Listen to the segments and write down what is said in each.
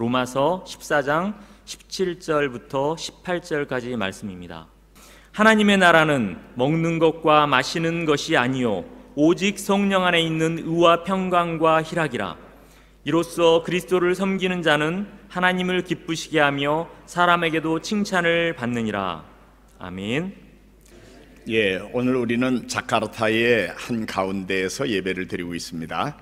로마서 14장 17절부터 18절까지 말씀입니다. 하나님의 나라는 먹는 것과 마시는 것이 아니요 오직 성령 안에 있는 의와 평강과 희락이라. 이로써 그리스도를 섬기는 자는 하나님을 기쁘시게 하며 사람에게도 칭찬을 받느니라. 아멘. 오늘 우리는 자카르타의 한 가운데에서 예배를 드리고 있습니다.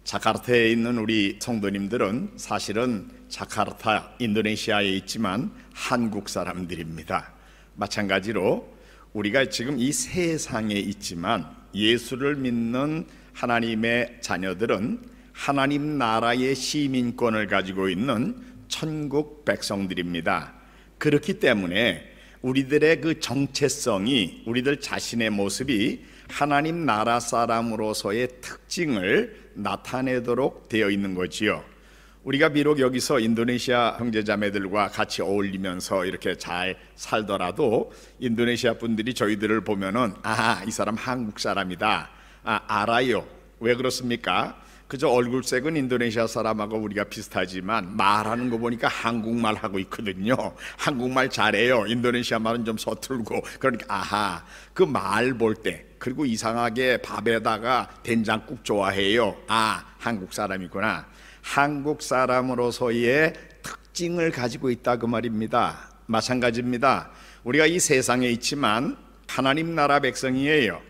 자카르타에 있는 우리 성도님들은 사실은 자카르타, 인도네시아에 있지만 한국 사람들입니다. 마찬가지로 우리가 지금 이 세상에 있지만 예수를 믿는 하나님의 자녀들은 하나님 나라의 시민권을 가지고 있는 천국 백성들입니다. 그렇기 때문에 우리들의 그 정체성이, 우리들 자신의 모습이 하나님 나라 사람으로서의 특징을 나타내도록 되어 있는 거지요. 우리가 비록 여기서 인도네시아 형제자매들과 같이 어울리면서 이렇게 잘 살더라도 인도네시아 분들이 저희들을 보면은 이 사람 한국 사람이다, 알아요. 왜 그렇습니까? 그저 얼굴색은 인도네시아 사람하고 우리가 비슷하지만 말하는 거 보니까 한국말 하고 있거든요. 한국말 잘해요. 인도네시아 말은 좀 서툴고. 그러니까 그 말 볼 때, 그리고 이상하게 밥에다가 된장국 좋아해요. 한국 사람이구나. 한국 사람으로서의 특징을 가지고 있다 그 말입니다. 마찬가지입니다. 우리가 이 세상에 있지만 하나님 나라 백성이에요.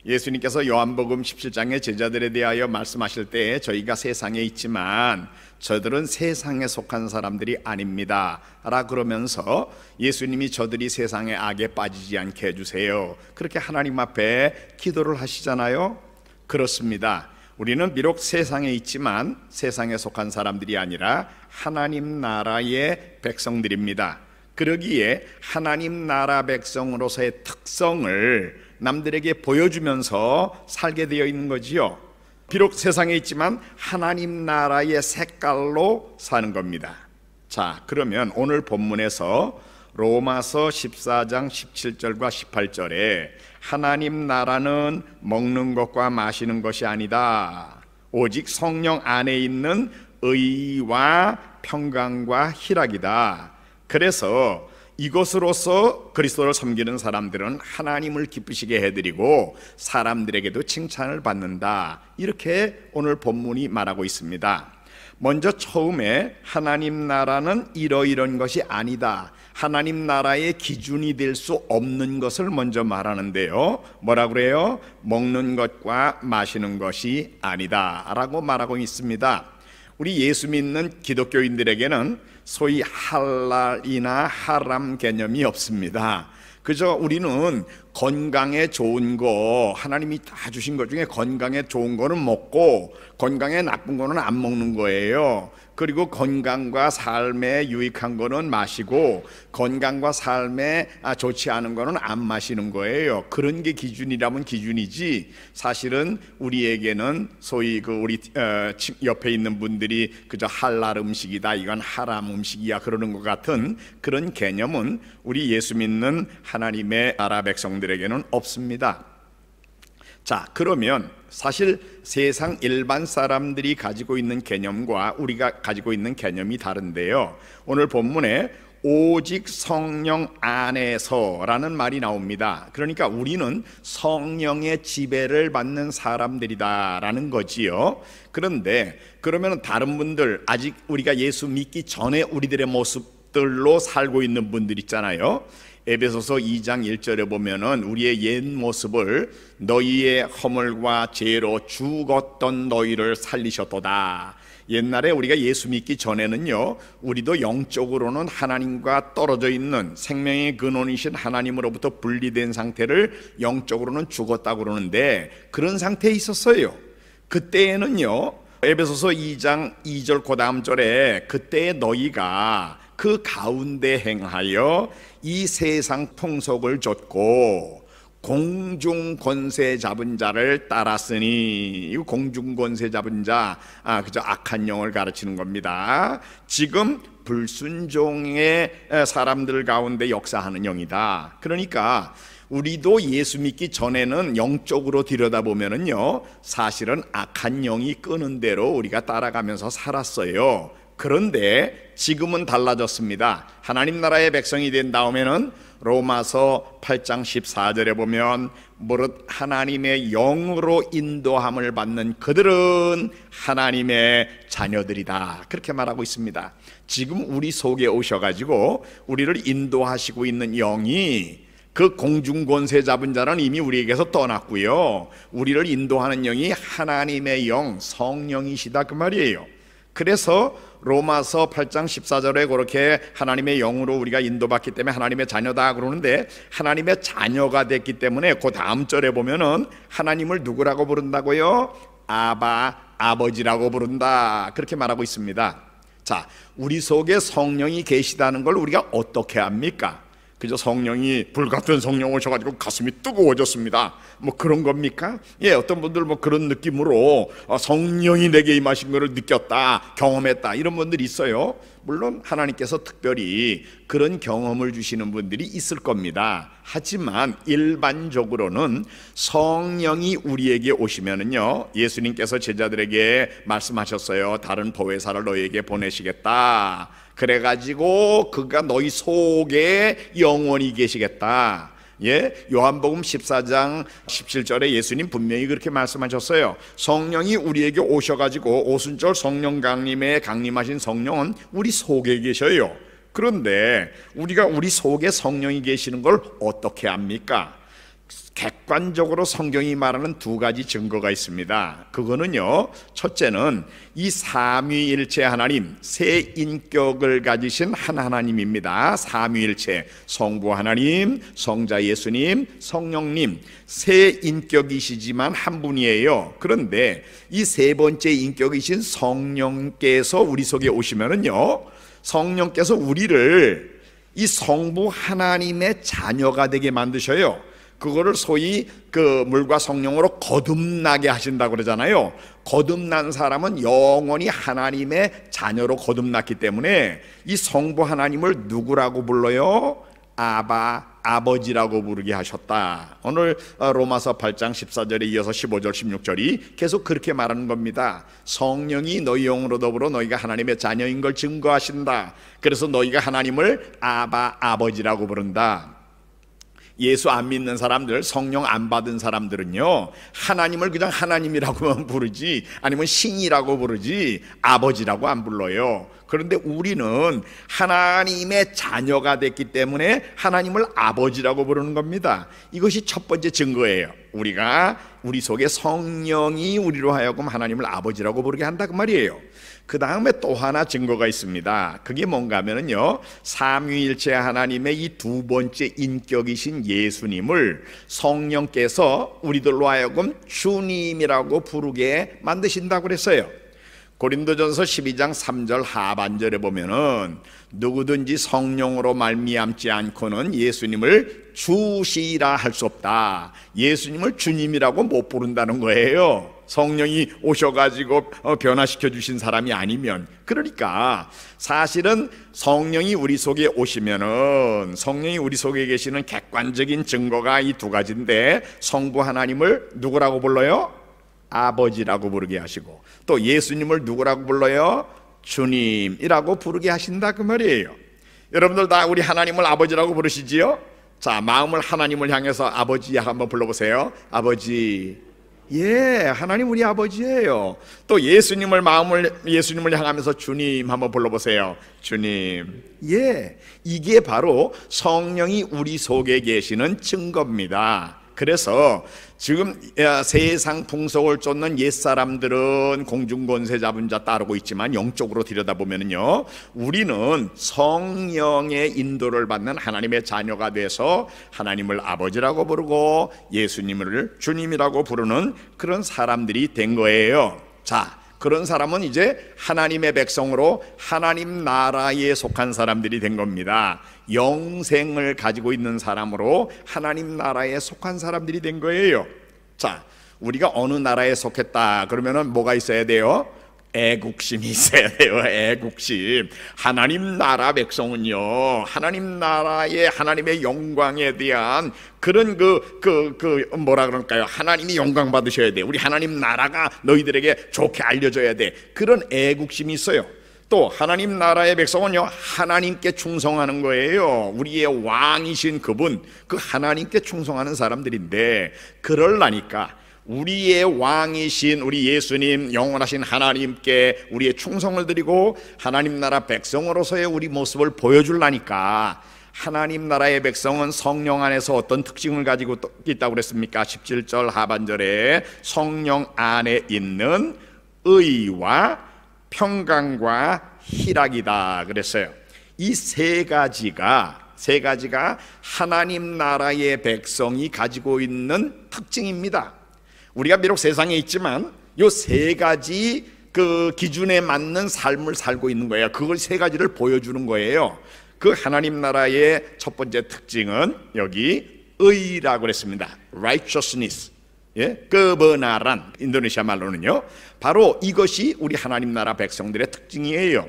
예수님께서 요한복음 17장의 제자들에 대하여 말씀하실 때 저희가 세상에 있지만 저들은 세상에 속한 사람들이 아닙니다 라 그러면서 예수님이 저들이 세상의 악에 빠지지 않게 해주세요, 그렇게 하나님 앞에 기도를 하시잖아요. 그렇습니다. 우리는 비록 세상에 있지만 세상에 속한 사람들이 아니라 하나님 나라의 백성들입니다. 그러기에 하나님 나라 백성으로서의 특성을 남들에게 보여주면서 살게 되어 있는 거지요. 비록 세상에 있지만 하나님 나라의 색깔로 사는 겁니다. 자, 그러면 오늘 본문에서 로마서 14장 17절과 18절에 하나님 나라는 먹는 것과 마시는 것이 아니다, 오직 성령 안에 있는 의와 평강과 희락이다. 그래서 이것으로서 그리스도를 섬기는 사람들은 하나님을 기쁘시게 해드리고 사람들에게도 칭찬을 받는다, 이렇게 오늘 본문이 말하고 있습니다. 먼저 처음에 하나님 나라는 이러이런 것이 아니다, 하나님 나라의 기준이 될 수 없는 것을 먼저 말하는데요. 뭐라 그래요? 먹는 것과 마시는 것이 아니다 라고 말하고 있습니다. 우리 예수 믿는 기독교인들에게는 소위 할랄이나 하람 개념이 없습니다. 그저 우리는 건강에 좋은 거, 하나님이 다 주신 것 중에 건강에 좋은 거는 먹고 건강에 나쁜 거는 안 먹는 거예요. 그리고 건강과 삶에 유익한 거는 마시고 건강과 삶에 좋지 않은 거는 안 마시는 거예요. 그런 게 기준이라면 기준이지, 사실은 우리에게는 소위 그 우리 옆에 있는 분들이 그저 할랄 음식이다, 이건 하람 음식이야 그러는 것 같은 그런 개념은 우리 예수 믿는 하나님의 나라 백성들에게는 없습니다. 자, 그러면 사실 세상 일반 사람들이 가지고 있는 개념과 우리가 가지고 있는 개념이 다른데요. 오늘 본문에 오직 성령 안에서라는 말이 나옵니다. 그러니까 우리는 성령의 지배를 받는 사람들이다라는 거지요. 그런데 그러면 다른 분들, 아직 우리가 예수 믿기 전에 우리들의 모습들로 살고 있는 분들 있잖아요. 에베소서 2장 1절에 보면은 우리의 옛 모습을 너희의 허물과 죄로 죽었던 너희를 살리셨도다. 옛날에 우리가 예수 믿기 전에는요, 우리도 영적으로는 하나님과 떨어져 있는 생명의 근원이신 하나님으로부터 분리된 상태를 영적으로는 죽었다고 그러는데 그런 상태에 있었어요. 그때에는요, 에베소서 2장 2절 그 다음 절에 그때의 너희가 그 가운데 행하여 이 세상 풍속을 좇고 공중 권세 잡은 자를 따랐으니, 이 공중 권세 잡은 자 그저 악한 영을 가르치는 겁니다. 지금 불순종의 사람들 가운데 역사하는 영이다. 그러니까 우리도 예수 믿기 전에는 영적으로 들여다보면은요, 사실은 악한 영이 끄는 대로 우리가 따라가면서 살았어요. 그런데 지금은 달라졌습니다. 하나님 나라의 백성이 된 다음에는 로마서 8장 14절에 보면 무릇 하나님의 영으로 인도함을 받는 그들은 하나님의 자녀들이다, 그렇게 말하고 있습니다. 지금 우리 속에 오셔가지고 우리를 인도하시고 있는 영이, 그 공중권세 잡은 자는 이미 우리에게서 떠났고요, 우리를 인도하는 영이 하나님의 영, 성령이시다, 그 말이에요. 그래서 로마서 8장 14절에 그렇게 하나님의 영으로 우리가 인도받기 때문에 하나님의 자녀다 그러는데, 하나님의 자녀가 됐기 때문에 그 다음 절에 보면은 하나님을 누구라고 부른다고요? 아바, 아버지라고 부른다, 그렇게 말하고 있습니다. 자, 우리 속에 성령이 계시다는 걸 우리가 어떻게 압니까? 그저 성령이, 불같은 성령 오셔가지고 가슴이 뜨거워졌습니다, 뭐 그런 겁니까? 예, 어떤 분들 뭐 그런 느낌으로 성령이 내게 임하신 것을 느꼈다, 경험했다, 이런 분들이 있어요. 물론 하나님께서 특별히 그런 경험을 주시는 분들이 있을 겁니다. 하지만 일반적으로는 성령이 우리에게 오시면은요, 예수님께서 제자들에게 말씀하셨어요. 다른 보혜사를 너희에게 보내시겠다, 그래가지고 그가 너희 속에 영원히 계시겠다. 예, 요한복음 14장 17절에 예수님 분명히 그렇게 말씀하셨어요. 성령이 우리에게 오셔가지고, 오순절 성령 강림에 강림하신 성령은 우리 속에 계셔요. 그런데 우리가 우리 속에 성령이 계시는 걸 어떻게 압니까? 객관적으로 성경이 말하는 두 가지 증거가 있습니다. 그거는요, 첫째는 이 삼위일체 하나님, 세 인격을 가지신 한 하나님입니다. 삼위일체, 성부 하나님, 성자 예수님, 성령님, 세 인격이시지만 한 분이에요. 그런데 이 세 번째 인격이신 성령께서 우리 속에 오시면은요, 성령께서 우리를 이 성부 하나님의 자녀가 되게 만드셔요. 그거를 소위 그 물과 성령으로 거듭나게 하신다고 그러잖아요. 거듭난 사람은 영원히 하나님의 자녀로 거듭났기 때문에 이 성부 하나님을 누구라고 불러요? 아바, 아버지라고 부르게 하셨다. 오늘 로마서 8장 14절에 이어서 15절 16절이 계속 그렇게 말하는 겁니다. 성령이 너희 영으로 더불어 너희가 하나님의 자녀인 걸 증거하신다. 그래서 너희가 하나님을 아바, 아버지라고 부른다. 예수 안 믿는 사람들, 성령 안 받은 사람들은요, 하나님을 그냥 하나님이라고만 부르지, 아니면 신이라고 부르지 아버지라고 안 불러요. 그런데 우리는 하나님의 자녀가 됐기 때문에 하나님을 아버지라고 부르는 겁니다. 이것이 첫 번째 증거예요. 우리 속에 성령이 우리로 하여금 하나님을 아버지라고 부르게 한다, 그 말이에요. 그 다음에 또 하나 증거가 있습니다. 그게 뭔가 하면요, 삼위일체 하나님의 이 두 번째 인격이신 예수님을 성령께서 우리들로 하여금 주님이라고 부르게 만드신다고 그랬어요. 고린도전서 12장 3절 하반절에 보면은 누구든지 성령으로 말미암지 않고는 예수님을 주시라 할 수 없다. 예수님을 주님이라고 못 부른다는 거예요. 성령이 오셔가지고 변화시켜 주신 사람이 아니면. 그러니까 사실은 성령이 우리 속에 오시면은, 성령이 우리 속에 계시는 객관적인 증거가 이 두 가지인데, 성부 하나님을 누구라고 불러요? 아버지라고 부르게 하시고, 또 예수님을 누구라고 불러요? 주님이라고 부르게 하신다, 그 말이에요. 여러분들 다 우리 하나님을 아버지라고 부르시지요? 자, 마음을 하나님을 향해서 아버지 한번 불러보세요. 아버지. 예, 하나님 우리 아버지예요. 또 예수님을 향하면서 주님 한번 불러보세요. 주님. 예, 이게 바로 성령이 우리 속에 계시는 증거입니다. 그래서 지금 세상 풍속을 쫓는 옛사람들은 공중권세 잡은 자 따르고 있지만, 영적으로 들여다보면요, 우리는 성령의 인도를 받는 하나님의 자녀가 돼서 하나님을 아버지라고 부르고 예수님을 주님이라고 부르는 그런 사람들이 된 거예요. 자, 그런 사람은 이제 하나님의 백성으로 하나님 나라에 속한 사람들이 된 겁니다. 영생을 가지고 있는 사람으로 하나님 나라에 속한 사람들이 된 거예요. 자, 우리가 어느 나라에 속했다 그러면은 뭐가 있어야 돼요? 애국심이 있어야 돼요. 애국심. 하나님 나라 백성은요, 하나님 나라의 하나님의 영광에 대한 그런 뭐라 그럴까요? 하나님이 영광 받으셔야 돼. 우리 하나님 나라가 너희들에게 좋게 알려져야 돼. 그런 애국심이 있어요. 또 하나님 나라의 백성은요, 하나님께 충성하는 거예요. 우리의 왕이신 그분, 그 하나님께 충성하는 사람들인데, 그러려니까 우리의 왕이신 우리 예수님, 영원하신 하나님께 우리의 충성을 드리고 하나님 나라 백성으로서의 우리 모습을 보여주려니까, 하나님 나라의 백성은 성령 안에서 어떤 특징을 가지고 있다고 그랬습니까? 17절 하반절에 성령 안에 있는 의와 평강과 희락이다 그랬어요. 이 세 가지가 하나님 나라의 백성이 가지고 있는 특징입니다. 우리가 비록 세상에 있지만 이 세 가지 그 기준에 맞는 삶을 살고 있는 거예요. 그걸 세 가지를 보여주는 거예요. 그 하나님 나라의 첫 번째 특징은 여기 의라고 그랬습니다. righteousness, kebenaran, 인도네시아 말로는요. 바로 이것이 우리 하나님 나라 백성들의 특징이에요.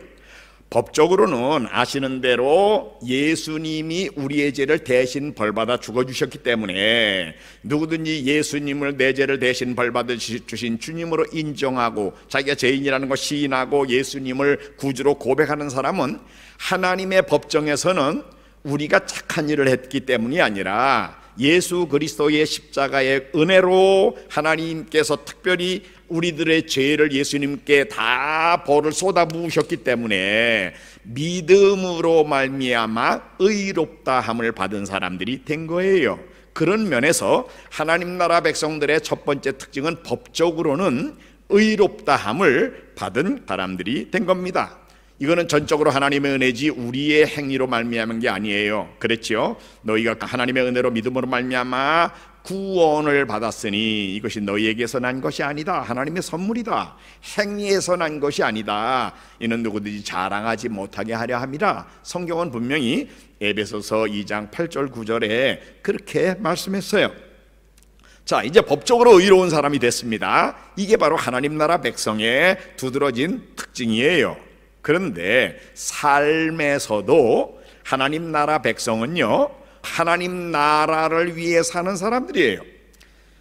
법적으로는 아시는 대로 예수님이 우리의 죄를 대신 벌받아 죽어주셨기 때문에 누구든지 예수님을 내 죄를 대신 벌받아 주신 주님으로 인정하고 자기가 죄인이라는 걸 시인하고 예수님을 구주로 고백하는 사람은 하나님의 법정에서는 우리가 착한 일을 했기 때문이 아니라 예수 그리스도의 십자가의 은혜로 하나님께서 특별히 우리들의 죄를 예수님께 다 벌을 쏟아부으셨기 때문에 믿음으로 말미암아 의롭다함을 받은 사람들이 된 거예요. 그런 면에서 하나님 나라 백성들의 첫 번째 특징은 법적으로는 의롭다함을 받은 사람들이 된 겁니다. 이거는 전적으로 하나님의 은혜지 우리의 행위로 말미암은 게 아니에요. 그랬죠? 너희가 하나님의 은혜로 믿음으로 말미암아 구원을 받았으니 이것이 너희에게서 난 것이 아니다. 하나님의 선물이다. 행위에서 난 것이 아니다. 이는 누구든지 자랑하지 못하게 하려 함이라. 성경은 분명히 에베소서 2장 8절 9절에 그렇게 말씀했어요. 자, 이제 법적으로 의로운 사람이 됐습니다. 이게 바로 하나님 나라 백성의 두드러진 특징이에요. 그런데 삶에서도 하나님 나라 백성은요, 하나님 나라를 위해 사는 사람들이에요.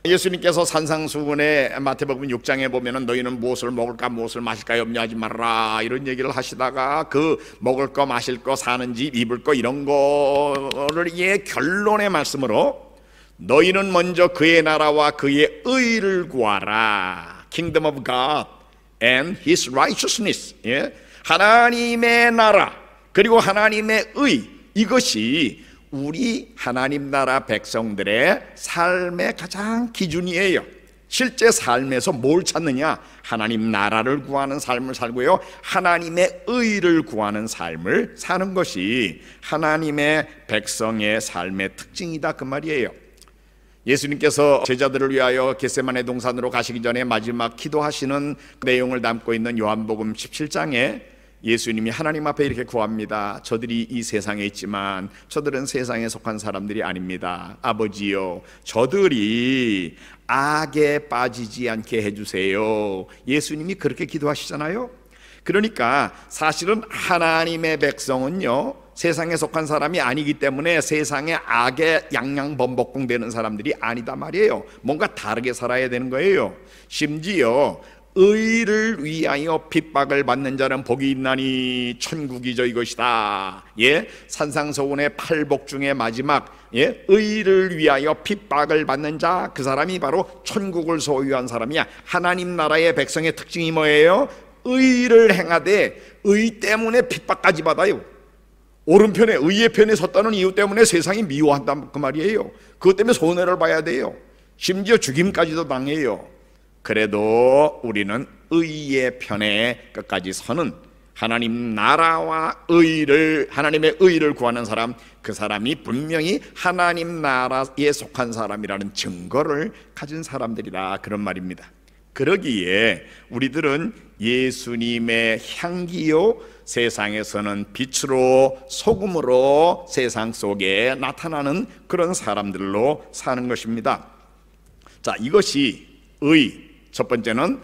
예수님께서 산상수훈의 마태복음 6장에 보면은 너희는 무엇을 먹을까 무엇을 마실까 염려하지 말라 이런 얘기를 하시다가 그 먹을 거 마실 거 사는 집 입을 거 이런 거를 결론의 말씀으로 너희는 먼저 그의 나라와 그의 의를 구하라. Kingdom of God and His righteousness. 하나님의 나라 그리고 하나님의 의, 이것이 우리 하나님 나라 백성들의 삶의 가장 기준이에요. 실제 삶에서 뭘 찾느냐? 하나님 나라를 구하는 삶을 살고요, 하나님의 의를 구하는 삶을 사는 것이 하나님의 백성의 삶의 특징이다 그 말이에요. 예수님께서 제자들을 위하여 겟세마네 동산으로 가시기 전에 마지막 기도하시는 내용을 담고 있는 요한복음 17장에 예수님이 하나님 앞에 이렇게 구합니다. 저들이 이 세상에 있지만 저들은 세상에 속한 사람들이 아닙니다. 아버지요, 저들이 악에 빠지지 않게 해주세요. 예수님이 그렇게 기도하시잖아요. 그러니까 사실은 하나님의 백성은요, 세상에 속한 사람이 아니기 때문에 세상의 악에 양양범벅공되는 사람들이 아니다 말이에요. 뭔가 다르게 살아야 되는 거예요. 심지어 의를 위하여 핍박을 받는 자는 복이 있나니 천국이 저이것이다. 산상서훈의 8복 중에 마지막 의를 위하여 핍박을 받는 자, 그 사람이 바로 천국을 소유한 사람이야. 하나님 나라의 백성의 특징이 뭐예요? 의를 행하되 의 때문에 핍박까지 받아요. 오른편에 의의 편에 섰다는 이유 때문에 세상이 미워한다 그 말이에요. 그것 때문에 손해를 봐야 돼요. 심지어 죽임까지도 당해요. 그래도 우리는 의의 편에 끝까지 서는 하나님 나라와 의를, 하나님의 의를 구하는 사람, 그 사람이 분명히 하나님 나라에 속한 사람이라는 증거를 가진 사람들이다 그런 말입니다. 그러기에 우리들은 예수님의 향기요, 세상에서는 빛으로 소금으로 세상 속에 나타나는 그런 사람들로 사는 것입니다. 자, 이것이 의, 첫 번째는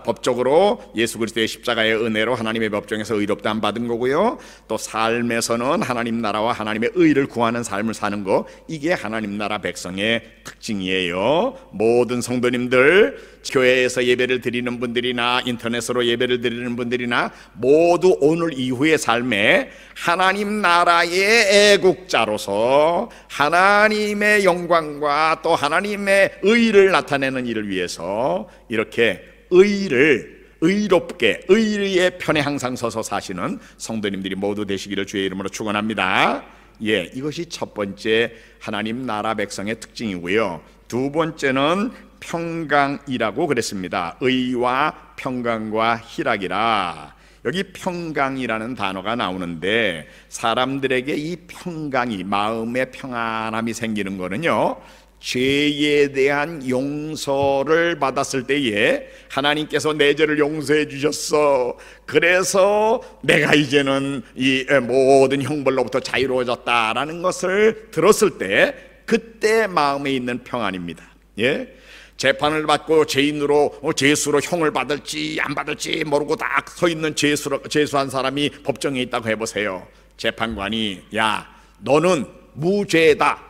법적으로 예수 그리스도의 십자가의 은혜로 하나님의 법정에서 의롭다함 받은 거고요. 또 삶에서는 하나님 나라와 하나님의 의를 구하는 삶을 사는 거, 이게 하나님 나라 백성의 특징이에요. 모든 성도님들, 교회에서 예배를 드리는 분들이나 인터넷으로 예배를 드리는 분들이나 모두 오늘 이후의 삶에 하나님 나라의 애국자로서 하나님의 영광과 또 하나님의 의를 나타내는 일을 위해서 이렇게 의롭게 의의 편에 항상 서서 사시는 성도님들이 모두 되시기를 주의 이름으로 축원합니다. 예, 이것이 첫 번째 하나님 나라 백성의 특징이고요. 두 번째는 평강이라고 그랬습니다. 의와 평강과 희락이라. 여기 평강이라는 단어가 나오는데, 사람들에게 이 평강이, 마음의 평안함이 생기는 거는요, 죄에 대한 용서를 받았을 때에 하나님께서 내 죄를 용서해 주셨어, 그래서 내가 이제는 이 모든 형벌로부터 자유로워졌다라는 것을 들었을 때, 그때 마음에 있는 평안입니다. 예? 재판을 받고 죄인으로 죄수로 형을 받을지 안 받을지 모르고 딱 서 있는 죄수한 사람이 법정에 있다고 해보세요. 재판관이 야, 너는 무죄다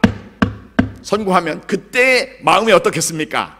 선고하면 그때 마음이 어떻겠습니까?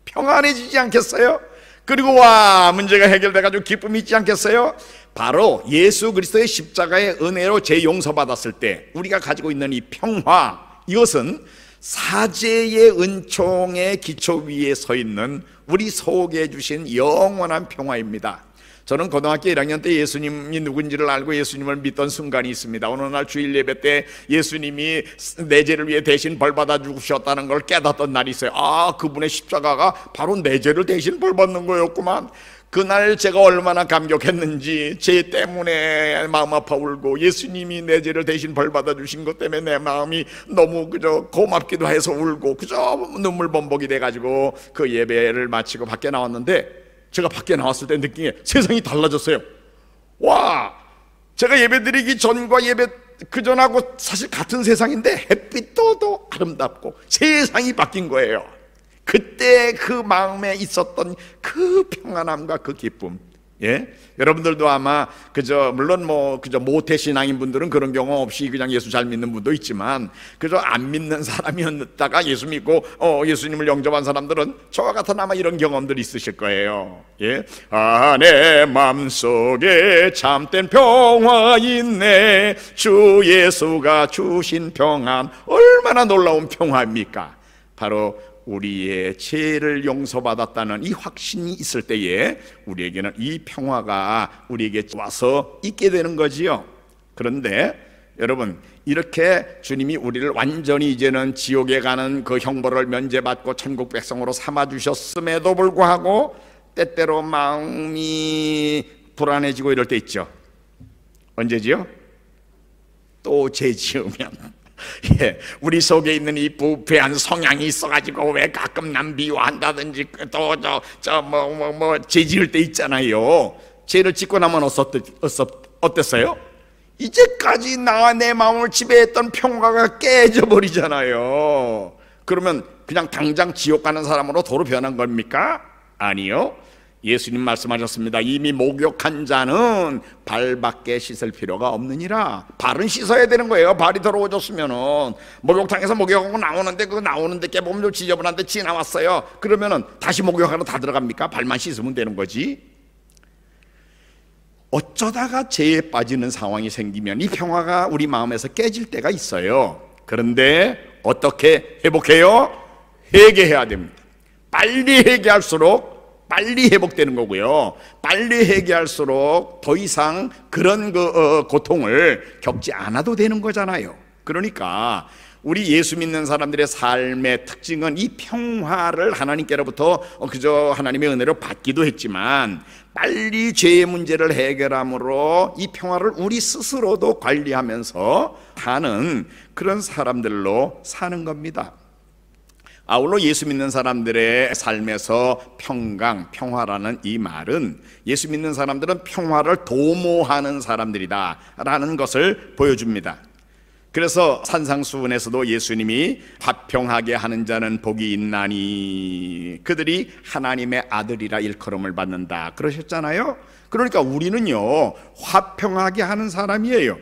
평안해지지 않겠어요? 그리고 와, 문제가 해결돼가지고 기쁨이 있지 않겠어요? 바로 예수 그리스도의 십자가의 은혜로 죄 용서받았을 때 우리가 가지고 있는 이 평화, 이것은 사죄의 은총의 기초 위에 서 있는 우리 속에 주신 영원한 평화입니다. 저는 고등학교 1학년 때 예수님이 누군지를 알고 예수님을 믿던 순간이 있습니다. 어느 날 주일 예배 때 예수님이 내 죄를 위해 대신 벌받아 주셨다는 걸 깨닫던 날이 있어요. 아, 그분의 십자가가 바로 내 죄를 대신 벌받는 거였구만. 그날 제가 얼마나 감격했는지, 죄 때문에 마음 아파 울고 예수님이 내 죄를 대신 벌받아 주신 것 때문에 내 마음이 너무 그저 고맙기도 해서 울고 그저 눈물 범벅이 돼가지고 그 예배를 마치고 밖에 나왔는데, 제가 밖에 나왔을 때 느낀 게 세상이 달라졌어요. 와, 제가 예배 드리기 전과 예배 그 전하고 사실 같은 세상인데 햇빛도 더 아름답고 세상이 바뀐 거예요. 그때 그 마음에 있었던 그 평안함과 그 기쁨. 예? 여러분들도 아마 그저 물론 그저 모태 신앙인 분들은 그런 경험 없이 그냥 예수 잘 믿는 분도 있지만, 그저 안 믿는 사람이었다가 예수 믿고 예수님을 영접한 사람들은 저와 같은 아마 이런 경험들이 있으실 거예요. 예? 아, 내 마음속에 참된 평화 있네, 주 예수가 주신 평안, 얼마나 놀라운 평화입니까? 바로 우리의 죄를 용서받았다는 이 확신이 있을 때에 우리에게는 이 평화가 우리에게 와서 있게 되는 거지요. 그런데 여러분, 이렇게 주님이 우리를 완전히 이제는 지옥에 가는 그 형벌을 면제받고 천국 백성으로 삼아주셨음에도 불구하고 때때로 마음이 불안해지고 이럴 때 있죠. 언제지요? 또 죄 지으면. 예, 우리 속에 있는 이 부패한 성향이 있어가지고 왜 가끔 남 미워한다든지 또 죄 지을 때 있잖아요. 죄를 짓고 나면 어땠어요? 이제까지 나와 내 마음을 지배했던 평화가 깨져버리잖아요. 그러면 그냥 당장 지옥 가는 사람으로 도로 변한 겁니까? 아니요. 예수님 말씀하셨습니다. 이미 목욕한 자는 발밖에 씻을 필요가 없느니라. 발은 씻어야 되는 거예요. 발이 더러워졌으면은. 목욕탕에서 목욕하고 나오는데 그 나오는데 깨보면 좀 지저분한데 지나왔어요. 그러면은 다시 목욕하러 다 들어갑니까? 발만 씻으면 되는 거지. 어쩌다가 죄에 빠지는 상황이 생기면 이 평화가 우리 마음에서 깨질 때가 있어요. 그런데 어떻게 회복해요? 회개해야 됩니다. 빨리 회개할수록 빨리 회복되는 거고요. 빨리 회개할수록 더 이상 그런 고통을 겪지 않아도 되는 거잖아요. 그러니까 우리 예수 믿는 사람들의 삶의 특징은 이 평화를 하나님께로부터 그저 하나님의 은혜로 받기도 했지만, 빨리 죄의 문제를 해결함으로 이 평화를 우리 스스로도 관리하면서 사는 그런 사람들로 사는 겁니다. 아울러 예수 믿는 사람들의 삶에서 평강, 평화라는 이 말은 예수 믿는 사람들은 평화를 도모하는 사람들이다 라는 것을 보여줍니다. 그래서 산상수훈에서도 예수님이 화평하게 하는 자는 복이 있나니 그들이 하나님의 아들이라 일컬음을 받는다 그러셨잖아요. 그러니까 우리는요 화평하게 하는 사람이에요.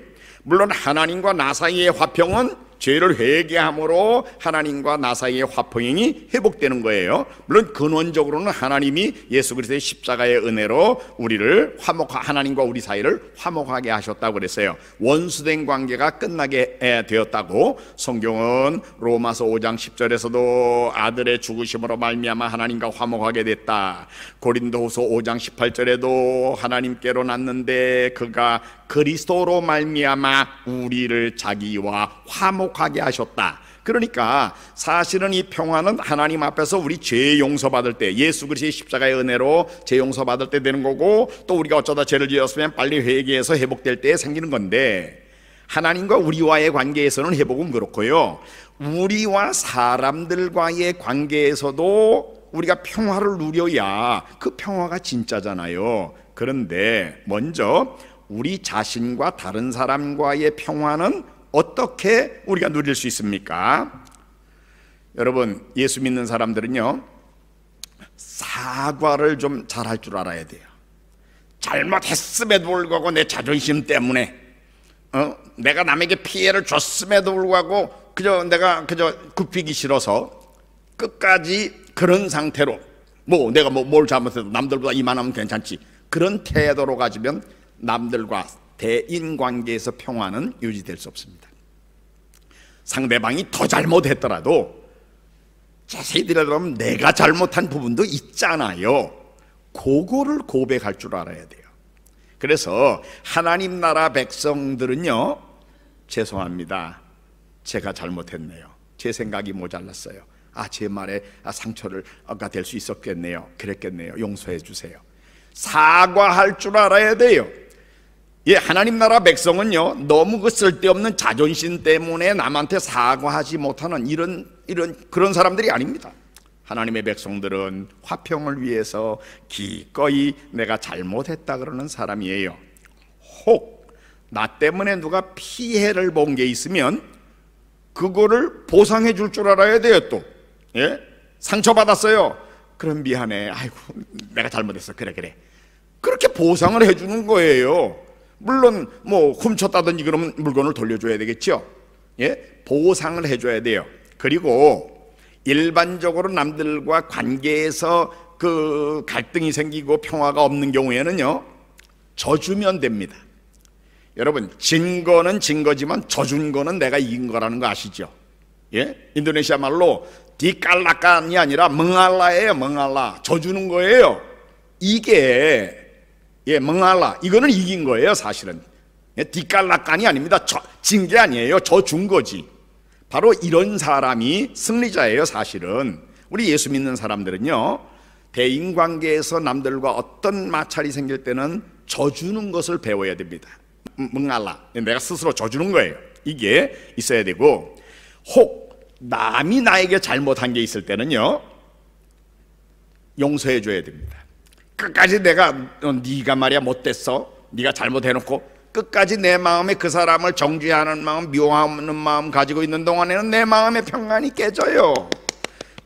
물론 하나님과 나 사이의 화평은 죄를 회개함으로 하나님과 나 사이의 화평이 회복되는 거예요. 물론 근원적으로는 하나님이 예수 그리스도의 십자가의 은혜로 우리를 하나님과 우리 사이를 화목하게 하셨다고 그랬어요. 원수된 관계가 끝나게 되었다고 성경은 로마서 5장 10절에서도 아들의 죽으심으로 말미암아 하나님과 화목하게 됐다. 고린도후서 5장 18절에도 하나님께로 났는데 그가 그리스도로 말미암아 우리를 자기와 화목하게 하셨다. 그러니까 사실은 이 평화는 하나님 앞에서 우리 죄 용서받을 때 예수 그리스도의 십자가의 은혜로 죄 용서받을 때 되는 거고, 또 우리가 어쩌다 죄를 지었으면 빨리 회개해서 회복될 때 생기는 건데, 하나님과 우리와의 관계에서는 회복은 그렇고요, 우리와 사람들과의 관계에서도 우리가 평화를 누려야 그 평화가 진짜잖아요. 그런데 먼저 우리 자신과 다른 사람과의 평화는 어떻게 우리가 누릴 수 있습니까? 여러분, 예수 믿는 사람들은요 사과를 좀 잘할 줄 알아야 돼요. 잘못했음에도 불구하고 내 자존심 때문에 내가 남에게 피해를 줬음에도 불구하고 내가 굽히기 싫어서 끝까지 그런 상태로 내가 뭘 잘못해도 남들보다 이만하면 괜찮지, 그런 태도로 가지면 남들과 대인관계에서 평화는 유지될 수 없습니다. 상대방이 더 잘못했더라도 자세히 들여다보면 내가 잘못한 부분도 있잖아요. 그거를 고백할 줄 알아야 돼요. 그래서 하나님 나라 백성들은요, 죄송합니다, 제가 잘못했네요, 제 생각이 모자랐어요, 제 말에 상처가 될 수 있었겠네요, 그랬겠네요, 용서해 주세요, 사과할 줄 알아야 돼요. 하나님 나라 백성은요 너무 그 쓸데없는 자존심 때문에 남한테 사과하지 못하는 그런 사람들이 아닙니다. 하나님의 백성들은 화평을 위해서 기꺼이 내가 잘못했다 그러는 사람이에요. 혹 나 때문에 누가 피해를 본 게 있으면 그거를 보상해 줄 줄 알아야 돼요. 또 상처받았어요, 그럼 미안해, 아이고 내가 잘못했어, 그래 그렇게 보상을 해주는 거예요. 물론 훔쳤다든지 그러면 물건을 돌려줘야 되겠죠. 보상을 해줘야 돼요. 그리고 일반적으로 남들과 관계에서 그 갈등이 생기고 평화가 없는 경우에는요 져주면 됩니다. 여러분, 진 거는 진 거지만 져준 거는 내가 이긴 거라는 거 아시죠? 인도네시아 말로 디깔라칸이 아니라 멍알라예요. 멍알라, 져주는 거예요. 이게 멍알라, 이거는 이긴 거예요. 사실은 디깔라칸이 아닙니다. 진 게 아니에요. 져준 거지. 바로 이런 사람이 승리자예요. 사실은 우리 예수 믿는 사람들은요 대인관계에서 남들과 어떤 마찰이 생길 때는 져주는 것을 배워야 됩니다. 멍알라, 내가 스스로 져주는 거예요. 이게 있어야 되고, 혹 남이 나에게 잘못한 게 있을 때는요 용서해 줘야 됩니다. 끝까지 네가 말이야 못됐어, 네가 잘못해놓고 끝까지 내 마음에 그 사람을 정죄하는 마음, 미워하는 마음 가지고 있는 동안에는 내 마음의 평안이 깨져요.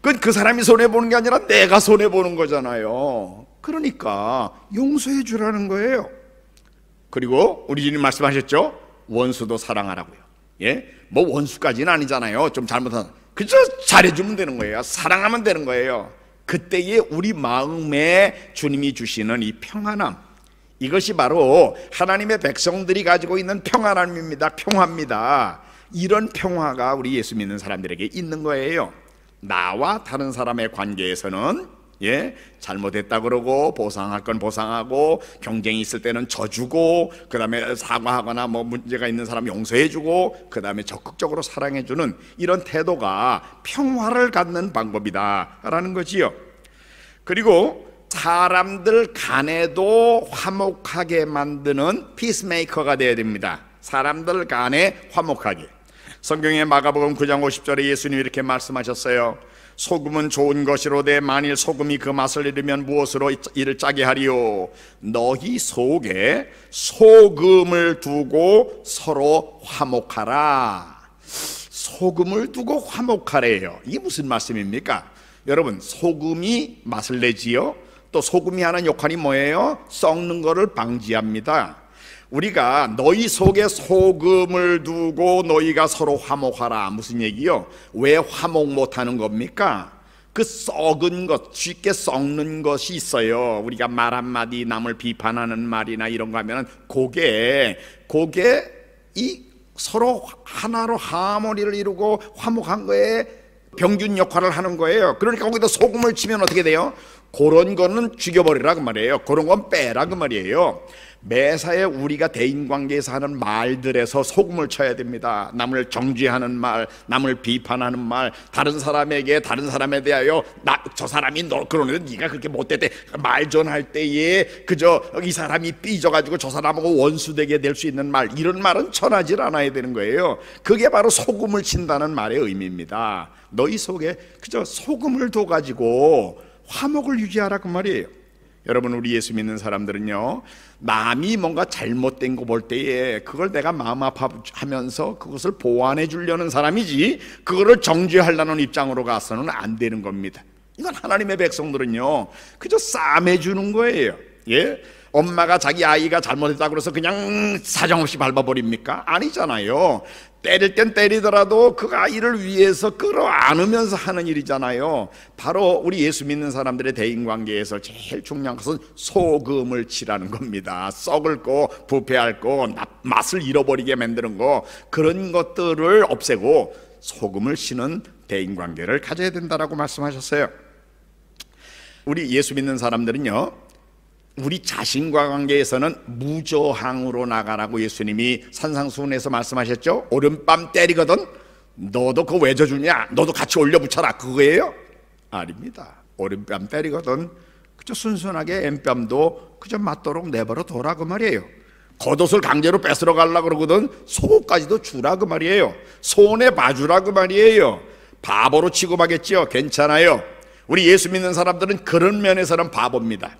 그건 그 사람이 손해보는 게 아니라 내가 손해보는 거잖아요. 그러니까 용서해 주라는 거예요. 그리고 우리 주님 말씀하셨죠, 원수도 사랑하라고요. 원수까지는 아니잖아요. 좀 잘못한, 그저 잘해주면 되는 거예요. 사랑하면 되는 거예요. 그때에 우리 마음에 주님이 주시는 이 평안함, 이것이 바로 하나님의 백성들이 가지고 있는 평안함입니다. 평화입니다. 이런 평화가 우리 예수 믿는 사람들에게 있는 거예요. 나와 다른 사람의 관계에서는 잘못했다 그러고 보상할 건 보상하고, 경쟁이 있을 때는 져주고, 그 다음에 사과하거나 문제가 있는 사람 용서해주고, 그 다음에 적극적으로 사랑해주는 이런 태도가 평화를 갖는 방법이다 라는 거지요. 그리고 사람들 간에도 화목하게 만드는 피스메이커가 되어야 됩니다. 사람들 간에 화목하게. 성경의 마가복음 9장 50절에 예수님이 이렇게 말씀하셨어요. 소금은 좋은 것이로되 만일 소금이 그 맛을 잃으면 무엇으로 이를 짜게 하리요? 너희 속에 소금을 두고 서로 화목하라. 소금을 두고 화목하래요. 이게 무슨 말씀입니까? 여러분, 소금이 맛을 내지요. 또 소금이 하는 역할이 뭐예요? 썩는 것을 방지합니다. 우리가 너희 속에 소금을 두고 너희가 서로 화목하라, 무슨 얘기요? 왜 화목 못하는 겁니까? 그 썩은 것, 쉽게 썩는 것이 있어요. 우리가 말 한마디, 남을 비판하는 말이나 이런 거 하면 그게 이 서로 하나로 하모니를 이루고 화목한 거에 병균 역할을 하는 거예요. 그러니까 거기다 소금을 치면 어떻게 돼요? 그런 거는 죽여버리라 그 말이에요. 그런 건 빼라 그 말이에요. 매사에 우리가 대인관계에서 하는 말들에서 소금을 쳐야 됩니다. 남을 정죄하는 말, 남을 비판하는 말, 다른 사람에게 다른 사람에 대하여 저 사람이 너 그러는데 네가 그렇게 못됐대 말 전할 때에 그저 이 사람이 삐져가지고 저 사람하고 원수되게 될 수 있는 말, 이런 말은 전하지 않아야 되는 거예요. 그게 바로 소금을 친다는 말의 의미입니다. 너희 속에 그저 소금을 둬가지고 화목을 유지하라 그 말이에요. 여러분, 우리 예수 믿는 사람들은요, 남이 뭔가 잘못된 거 볼 때에 그걸 내가 마음 아파하면서 그것을 보완해 주려는 사람이지, 그거를 정죄하려는 입장으로 가서는 안 되는 겁니다. 이건 하나님의 백성들은요, 그저 싸매 주는 거예요. 예? 엄마가 자기 아이가 잘못했다고 그래서 그냥 사정없이 밟아버립니까? 아니잖아요. 때릴 땐 때리더라도 그 아이를 위해서 끌어안으면서 하는 일이잖아요. 바로 우리 예수 믿는 사람들의 대인관계에서 제일 중요한 것은 소금을 치라는 겁니다. 썩을 거, 부패할 거, 맛을 잃어버리게 만드는 거, 그런 것들을 없애고 소금을 치는 대인관계를 가져야 된다라고 말씀하셨어요. 우리 예수 믿는 사람들은요, 우리 자신과 관계에서는 무저항으로 나가라고 예수님이 산상수훈에서 말씀하셨죠. 오른뺨 때리거든 너도 그거 왜 져주냐, 너도 같이 올려붙여라, 그거예요? 아닙니다. 오른뺨 때리거든 그저 순순하게 왼뺨도 그저 맞도록 내버려 둬라 그 말이에요. 겉옷을 강제로 뺏으러 가려고 그러거든 속옷까지도 주라 그 말이에요. 손에 봐주라 그 말이에요. 바보로 취급하겠지요? 괜찮아요. 우리 예수 믿는 사람들은 그런 면에서는 바보입니다.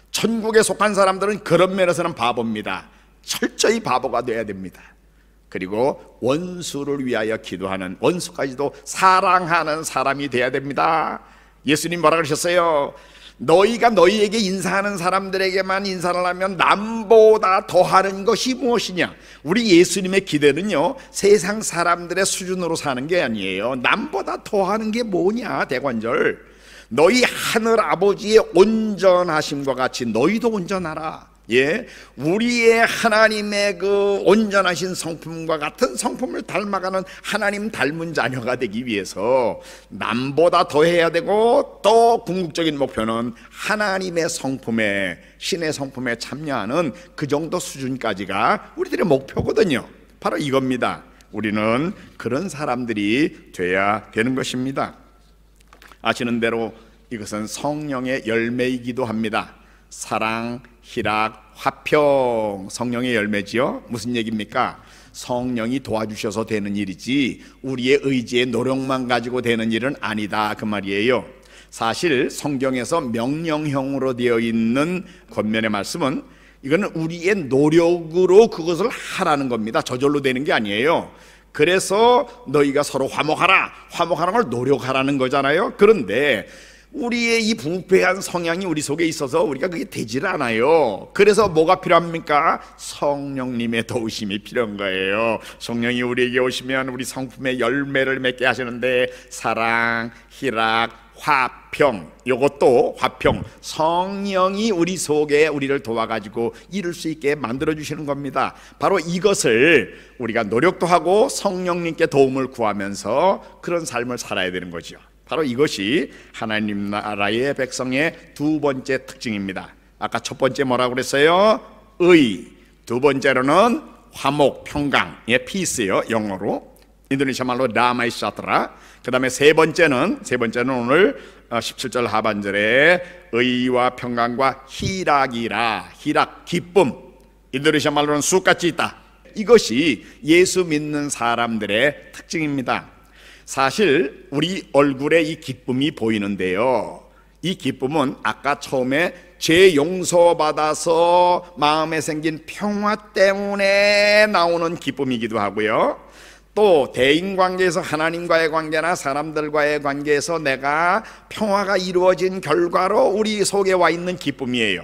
천국에 속한 사람들은 그런 면에서는 바보입니다. 철저히 바보가 돼야 됩니다. 그리고 원수를 위하여 기도하는, 원수까지도 사랑하는 사람이 돼야 됩니다. 예수님 뭐라 그러셨어요? 너희가 너희에게 인사하는 사람들에게만 인사를 하면 남보다 더하는 것이 무엇이냐? 우리 예수님의 기대는요, 세상 사람들의 수준으로 사는 게 아니에요. 남보다 더하는 게 뭐냐? 대관절, 너희 하늘 아버지의 온전하심과 같이 너희도 온전하라. 예, 우리의 하나님의 그 온전하신 성품과 같은 성품을 닮아가는 하나님 닮은 자녀가 되기 위해서 남보다 더해야 되고, 또 궁극적인 목표는 하나님의 성품에, 신의 성품에 참여하는 그 정도 수준까지가 우리들의 목표거든요. 바로 이겁니다. 우리는 그런 사람들이 돼야 되는 것입니다. 아시는 대로 이것은 성령의 열매이기도 합니다. 사랑, 희락, 화평, 성령의 열매지요. 무슨 얘기입니까? 성령이 도와주셔서 되는 일이지 우리의 의지의 노력만 가지고 되는 일은 아니다 그 말이에요. 사실 성경에서 명령형으로 되어 있는 권면의 말씀은 이거는 우리의 노력으로 그것을 하라는 겁니다. 저절로 되는 게 아니에요. 그래서 너희가 서로 화목하라, 화목하는 걸 노력하라는 거잖아요. 그런데 우리의 이 부패한 성향이 우리 속에 있어서 우리가 그게 되질 않아요. 그래서 뭐가 필요합니까? 성령님의 도우심이 필요한 거예요. 성령이 우리에게 오시면 우리 성품의 열매를 맺게 하시는데, 사랑, 희락, 화평, 이것도 화평, 성령이 우리 속에 우리를 도와가지고 이룰 수 있게 만들어주시는 겁니다. 바로 이것을 우리가 노력도 하고 성령님께 도움을 구하면서 그런 삶을 살아야 되는 거죠. 바로 이것이 하나님 나라의 백성의 두 번째 특징입니다. 아까 첫 번째 뭐라고 그랬어요? 의. 두 번째로는 화목, 평강, 예, 피스요, 영어로. 인도네시아 말로 다마이 사트라. 그 다음에 세 번째는 오늘 17절 하반절에 의와 평강과 희락이라. 희락, 기쁨. 인도네시아 말로는 수까지 있다. 이것이 예수 믿는 사람들의 특징입니다. 사실 우리 얼굴에 이 기쁨이 보이는데요, 이 기쁨은 아까 처음에 죄 용서받아서 마음에 생긴 평화 때문에 나오는 기쁨이기도 하고요, 또 대인관계에서 하나님과의 관계나 사람들과의 관계에서 내가 평화가 이루어진 결과로 우리 속에 와 있는 기쁨이에요.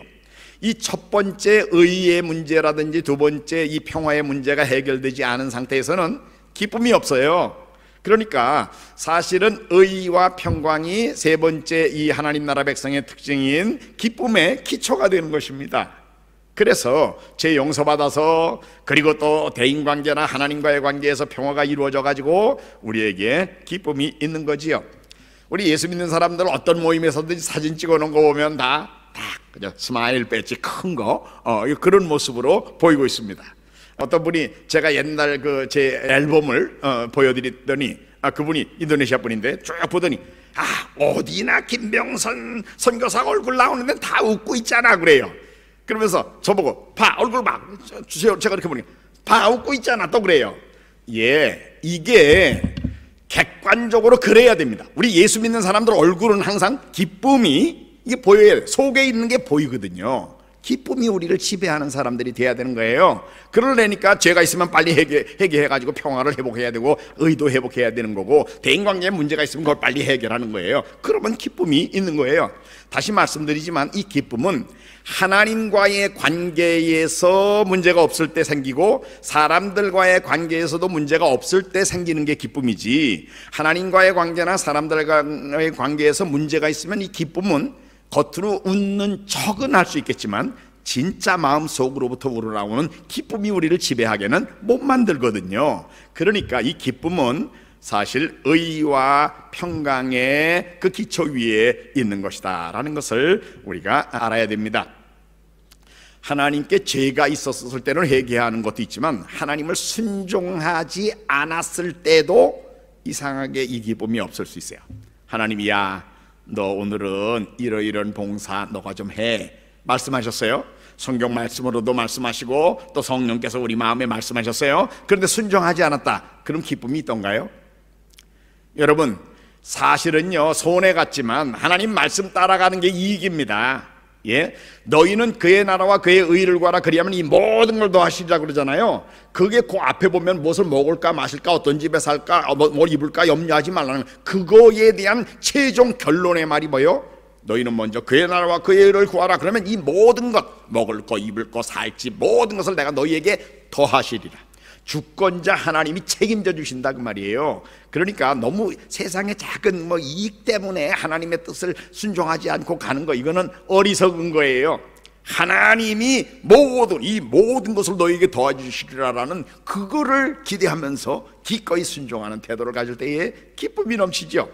이 첫 번째 의의 문제라든지 두 번째 이 평화의 문제가 해결되지 않은 상태에서는 기쁨이 없어요. 그러니까 사실은 의와 평강이 세 번째 이 하나님 나라 백성의 특징인 기쁨의 기초가 되는 것입니다. 그래서 죄 용서받아서 그리고 또 대인관계나 하나님과의 관계에서 평화가 이루어져 가지고 우리에게 기쁨이 있는 거지요. 우리 예수 믿는 사람들 어떤 모임에서든지 사진 찍어 놓은 거 보면 다 그냥 스마일 배지 큰 거 그런 모습으로 보이고 있습니다. 어떤 분이 제가 옛날 그 제 앨범을 보여드렸더니 그분이 인도네시아 분인데 쭉 보더니 어디나 김병선 선교사 얼굴 나오는데 다 웃고 있잖아 그래요. 그러면서 저보고 봐 얼굴 봐 주세요. 제가 이렇게 보니까 봐 웃고 있잖아 또 그래요. 예, 이게 객관적으로 그래야 됩니다. 우리 예수 믿는 사람들 얼굴은 항상 기쁨이 이게 보여야 돼. 속에 있는 게 보이거든요. 기쁨이 우리를 지배하는 사람들이 돼야 되는 거예요. 그러려니까 죄가 있으면 빨리 해결해가지고 평화를 회복해야 되고 의도 회복해야 되는 거고 대인관계에 문제가 있으면 그걸 빨리 해결하는 거예요. 그러면 기쁨이 있는 거예요. 다시 말씀드리지만 이 기쁨은 하나님과의 관계에서 문제가 없을 때 생기고 사람들과의 관계에서도 문제가 없을 때 생기는 게 기쁨이지, 하나님과의 관계나 사람들과의 관계에서 문제가 있으면 이 기쁨은 겉으로 웃는 척은 할 수 있겠지만 진짜 마음속으로부터 우러나오는 기쁨이 우리를 지배하게는 못 만들거든요. 그러니까 이 기쁨은 사실 의와 평강의 그 기초 위에 있는 것이다 라는 것을 우리가 알아야 됩니다. 하나님께 죄가 있었을 때는 회개하는 것도 있지만 하나님을 순종하지 않았을 때도 이상하게 이 기쁨이 없을 수 있어요. 하나님이 너 오늘은 이러이러한 봉사 너가 좀 해 말씀하셨어요. 성경 말씀으로도 말씀하시고 또 성령께서 우리 마음에 말씀하셨어요. 그런데 순종하지 않았다. 그럼 기쁨이 있던가요? 여러분, 사실은요 손해 같지만 하나님 말씀 따라가는 게 이익입니다. 예, 너희는 그의 나라와 그의 의를 구하라 그리하면 이 모든 걸 더하시리라 그러잖아요. 그게 그 앞에 보면 무엇을 먹을까 마실까 어떤 집에 살까 뭘 입을까 염려하지 말라는 그거에 대한 최종 결론의 말이 뭐예요? 너희는 먼저 그의 나라와 그의 의를 구하라. 그러면 이 모든 것 먹을 거 입을 거 살지 모든 것을 내가 너희에게 더하시리라. 주권자 하나님이 책임져 주신다 그 말이에요. 그러니까 너무 세상의 작은 이익 때문에 하나님의 뜻을 순종하지 않고 가는 거, 이거는 어리석은 거예요. 하나님이 이 모든 것을 너에게 도와주시리라라는 그거를 기대하면서 기꺼이 순종하는 태도를 가질 때에 기쁨이 넘치죠.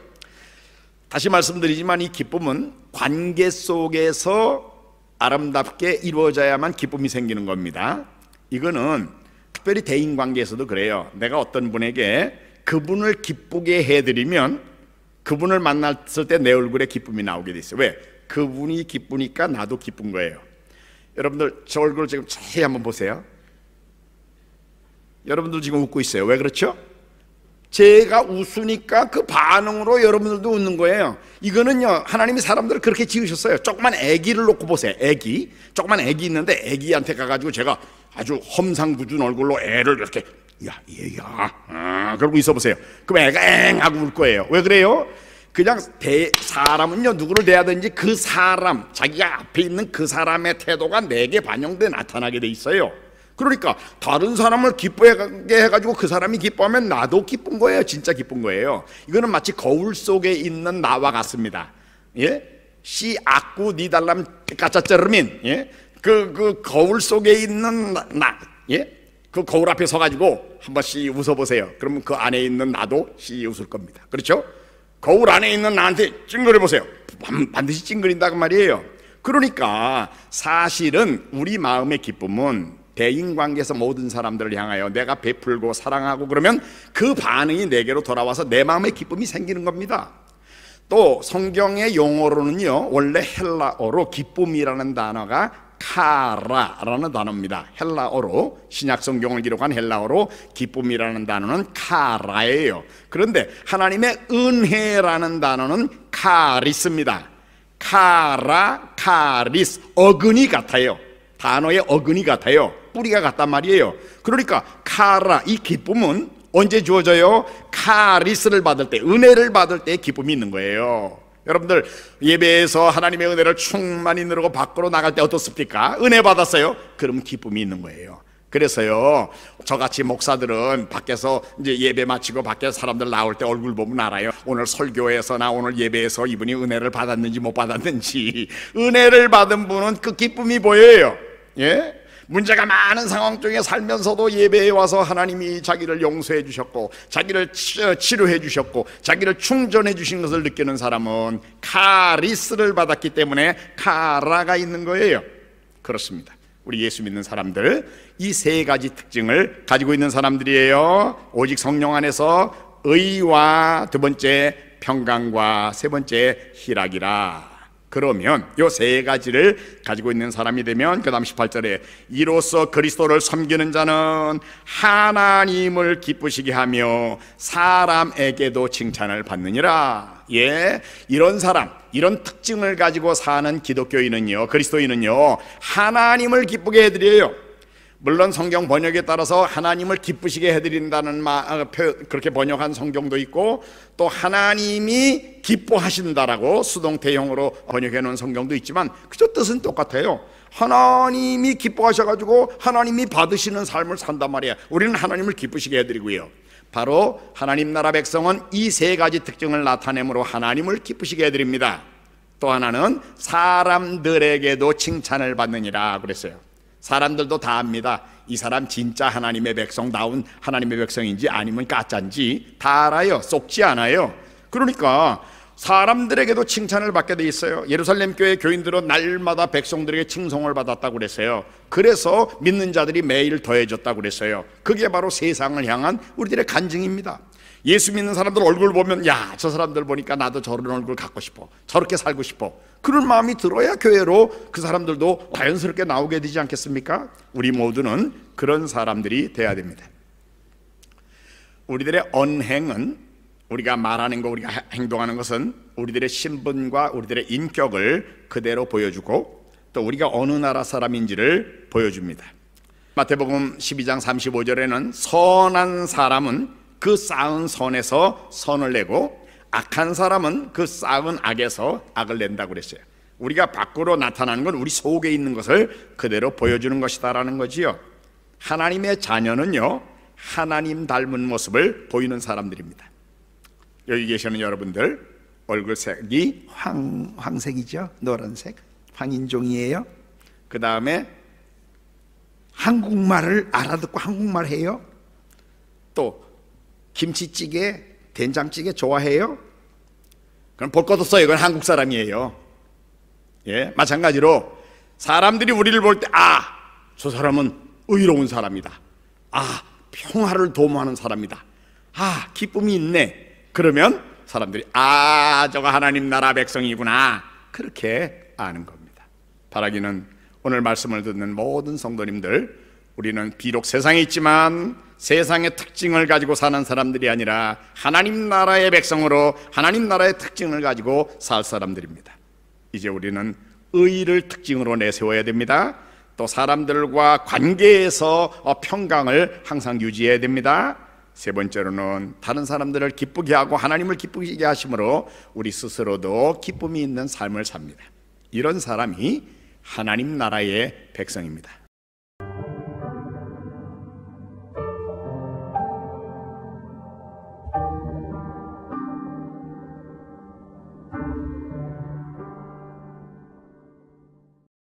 다시 말씀드리지만 이 기쁨은 관계 속에서 아름답게 이루어져야만 기쁨이 생기는 겁니다. 이거는 특별히 대인관계에서도 그래요. 내가 어떤 분에게 그분을 기쁘게 해드리면 그분을 만났을 때 내 얼굴에 기쁨이 나오게 돼 있어요. 왜? 그분이 기쁘니까 나도 기쁜 거예요. 여러분들 저 얼굴 지금 자세히 한번 보세요. 여러분들 지금 웃고 있어요. 왜 그렇죠? 제가 웃으니까 그 반응으로 여러분들도 웃는 거예요. 이거는요 하나님이 사람들을 그렇게 지으셨어요. 조그만 아기를 놓고 보세요. 조그만 아기 있는데 아기한테 가가지고 제가 아주 험상궂은 얼굴로 애를 이렇게 얘야 그러고 있어 보세요. 그럼 애가 엥 하고 울 거예요. 왜 그래요? 그냥 사람은요 누구를 대하든지 그 사람, 자기가 앞에 있는 그 사람의 태도가 내게 반영돼 나타나게 돼 있어요. 그러니까 다른 사람을 기뻐하게 해가지고 그 사람이 기뻐하면 나도 기쁜 거예요. 진짜 기쁜 거예요. 이거는 마치 거울 속에 있는 나와 같습니다. 예? 시 악구 니달람 까짜쩌르민. 예? 그 거울 속에 있는 예? 그 거울 앞에 서가지고 한 번씩 웃어보세요. 그러면 그 안에 있는 나도 씨 웃을 겁니다. 그렇죠? 거울 안에 있는 나한테 찡그려 보세요. 반드시 찡그린다 그 말이에요. 그러니까 사실은 우리 마음의 기쁨은 대인관계에서 모든 사람들을 향하여 내가 베풀고 사랑하고 그러면 그 반응이 내게로 돌아와서 내 마음의 기쁨이 생기는 겁니다. 또 성경의 용어로는요 원래 헬라어로 기쁨이라는 단어가 카라라는 단어입니다. 헬라어로 신약 성경을 기록한 헬라어로 기쁨이라는 단어는 카라예요. 그런데 하나님의 은혜라는 단어는 카리스입니다. 카라, 카리스, 어근이 같아요. 단어의 어근이 같아요. 뿌리가 같단 말이에요. 그러니까 카라, 이 기쁨은 언제 주어져요? 카리스를 받을 때, 은혜를 받을 때 기쁨이 있는 거예요. 여러분들 예배에서 하나님의 은혜를 충만히 누르고 밖으로 나갈 때 어떻습니까? 은혜 받았어요? 그러면 기쁨이 있는 거예요. 그래서요, 저같이 목사들은 밖에서 이제 예배 마치고 밖에 사람들 나올 때 얼굴 보면 알아요. 오늘 설교에서나 오늘 예배에서 이분이 은혜를 받았는지 못 받았는지. 은혜를 받은 분은 그 기쁨이 보여요. 예? 문제가 많은 상황 중에 살면서도 예배에 와서 하나님이 자기를 용서해 주셨고, 자기를 치료해 주셨고, 자기를 충전해 주신 것을 느끼는 사람은 카리스를 받았기 때문에 카라가 있는 거예요. 그렇습니다. 우리 예수 믿는 사람들, 이 세 가지 특징을 가지고 있는 사람들이에요. 오직 성령 안에서 의와 두 번째 평강과 세 번째 희락이라. 그러면 요 세 가지를 가지고 있는 사람이 되면 그 다음 18절에 이로써 그리스도를 섬기는 자는 하나님을 기쁘시게 하며 사람에게도 칭찬을 받느니라. 예, 이런 사람, 이런 특징을 가지고 사는 기독교인은요, 그리스도인은요, 하나님을 기쁘게 해드려요. 물론 성경 번역에 따라서 하나님을 기쁘시게 해드린다는 그렇게 번역한 성경도 있고, 또 하나님이 기뻐하신다라고 수동태형으로 번역해 놓은 성경도 있지만 그저 뜻은 똑같아요. 하나님이 기뻐하셔가지고 하나님이 받으시는 삶을 산단 말이야. 우리는 하나님을 기쁘시게 해드리고요, 바로 하나님 나라 백성은 이 세 가지 특징을 나타내므로 하나님을 기쁘시게 해드립니다. 또 하나는 사람들에게도 칭찬을 받느니라 그랬어요. 사람들도 다 압니다. 이 사람 진짜 하나님의 백성다운 하나님의 백성인지 아니면 가짜인지 다 알아요. 속지 않아요. 그러니까 사람들에게도 칭찬을 받게 돼 있어요. 예루살렘 교회 교인들은 날마다 백성들에게 칭송을 받았다고 그랬어요. 그래서 믿는 자들이 매일 더해졌다고 그랬어요. 그게 바로 세상을 향한 우리들의 간증입니다. 예수 믿는 사람들 얼굴 보면, 야, 저 사람들 보니까 나도 저런 얼굴 갖고 싶어, 저렇게 살고 싶어, 그런 마음이 들어야 교회로 그 사람들도 자연스럽게 나오게 되지 않겠습니까? 우리 모두는 그런 사람들이 돼야 됩니다. 우리들의 언행은, 우리가 말하는 거, 우리가 행동하는 것은 우리들의 신분과 우리들의 인격을 그대로 보여주고, 또 우리가 어느 나라 사람인지를 보여줍니다. 마태복음 12장 35절에는 선한 사람은 그 쌓은 선에서 선을 내고 악한 사람은 그 쌓은 악에서 악을 낸다고 그랬어요. 우리가 밖으로 나타나는 건 우리 속에 있는 것을 그대로 보여주는 것이다라는 거지요. 하나님의 자녀는요, 하나님 닮은 모습을 보이는 사람들입니다. 여기 계시는 여러분들 얼굴색이 황색이죠. 노란색, 황인종이에요. 그 다음에 한국말을 알아듣고 한국말 해요. 또 김치찌개, 된장찌개 좋아해요? 그럼 볼 것 없어요. 이건 한국 사람이에요. 예, 마찬가지로 사람들이 우리를 볼 때, 아, 저 사람은 의로운 사람이다, 아, 평화를 도모하는 사람이다, 아, 기쁨이 있네, 그러면 사람들이, 아, 저거 하나님 나라 백성이구나, 그렇게 아는 겁니다. 바라기는 오늘 말씀을 듣는 모든 성도님들, 우리는 비록 세상에 있지만 세상의 특징을 가지고 사는 사람들이 아니라 하나님 나라의 백성으로 하나님 나라의 특징을 가지고 살 사람들입니다. 이제 우리는 의를 특징으로 내세워야 됩니다. 또 사람들과 관계에서 평강을 항상 유지해야 됩니다. 세 번째로는 다른 사람들을 기쁘게 하고 하나님을 기쁘게 하심으로 우리 스스로도 기쁨이 있는 삶을 삽니다. 이런 사람이 하나님 나라의 백성입니다.